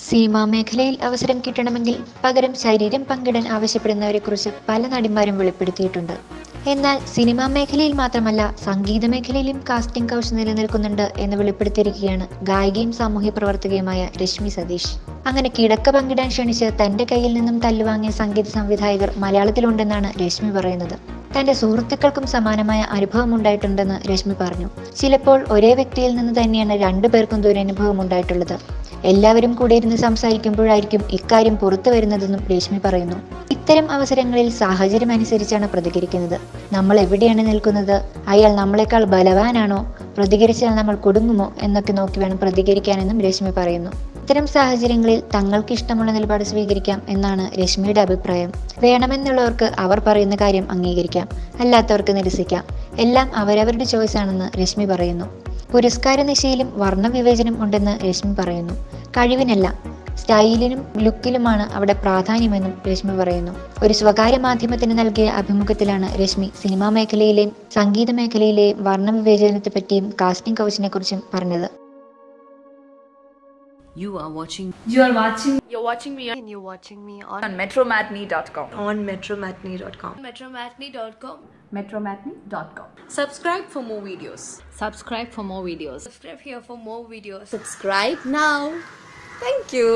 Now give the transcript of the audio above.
Cinema മേഖലയിൽ അവസരം കിട്ടണമെങ്കിൽ പകരം ശരീരം പങ്കിടാൻ ആവശ്യപ്പെടുന്നവരെക്കുറിച്ച് പല നടിമാരും വെളിപ്പെടുത്തിയിട്ടുണ്ട്. എന്നാൽ സിനിമാ മേഖലയിൽ മാത്രമല്ല സംഗീത മേഖലയിലും കാസ്റ്റിംഗ് കൗച്ച് നിലനിൽക്കുന്നുണ്ട് എന്ന് വെളിപ്പെടുത്തിയിരിക്കുകയാണ് ഗായികയും സാമൂഹ്യ പ്രവർത്തകയുമായ രശ്മി സതീഷ്. അങ്ങനെ കിടക്ക പങ്കിടാൻ ക്ഷണിച്ച് തന്റെ കയ്യിൽ നിന്നും തല്ലുവാങ്ങിയ സംഗീത സംവിധായകർ മലയാളത്തിലുണ്ടെന്നാണ് രശ്മി പറയുന്നത്. തന്റെ സുഹൃത്തുക്കൾക്കും സമാനമായ അനുഭവം ഉണ്ടായിട്ടുണ്ടെന്ന് രശ്മി പറഞ്ഞു. ചിലപ്പോൾ ഒരേ വ്യക്തിയിൽ നിന്ന് തന്നെയാണ് രണ്ടുപേർക്കും ദുരനുഭവം ഉണ്ടായിട്ടുള്ളത്. എല്ലാവരും കൂടെ ഇരുന്ന് സംസാരിക്കുമ്പോഴായിരിക്കും ഇക്കാര്യം പുറത്തു വരുന്നതെന്നും രശ്മി പറയുന്നു. ഇത്തരം അവസരങ്ങളിൽ സാഹചര്യം അനുസരിച്ചാണ് പ്രതികരിക്കുന്നത്. നമ്മൾ എവിടെയാണ് നിൽക്കുന്നത്, അയാൾ നമ്മളെക്കാൾ ബലവാനാണോ, പ്രതികരിച്ചാൽ നമ്മൾ കുടുങ്ങുമോ എന്നൊക്കെ നോക്കി വേണം പ്രതികരിക്കാനെന്നും രശ്മി പറയുന്നു. ഇത്തരം സാഹചര്യങ്ങളിൽ തങ്ങൾക്ക് ഇഷ്ടമുള്ള നിലപാട് സ്വീകരിക്കാം എന്നാണ് രശ്മിയുടെ അഭിപ്രായം. വേണമെന്നുള്ളവർക്ക് അവർ പറയുന്ന കാര്യം അംഗീകരിക്കാം, അല്ലാത്തവർക്ക് നിരസിക്കാം. എല്ലാം അവരവരുടെ ചോയ്സ് ആണെന്ന് രശ്മി പറയുന്നു. പുരസ്കാര നിശയിലും വർണ്ണവിവേചനം ഉണ്ടെന്ന് രശ്മി പറയുന്നു. കഴിവിനല്ല, സ്റ്റൈലിനും ലുക്കിലുമാണ് അവിടെ പ്രാധാന്യമെന്നും രശ്മി പറയുന്നു. ഒരു സ്വകാര്യ മാധ്യമത്തിന് നൽകിയ അഭിമുഖത്തിലാണ് രശ്മി സിനിമാ മേഖലയിലെയും സംഗീത മേഖലയിലെയും വർണ്ണവിവേചനത്തെ പറ്റിയും കാസ്റ്റിംഗ് കൗച്ചിനെ കുറിച്ചും പറഞ്ഞത്. You're watching me on metromatney.com. metromatney.com. Subscribe for more videos. Subscribe for more videos. Subscribe here for more videos. Subscribe now. Thank you.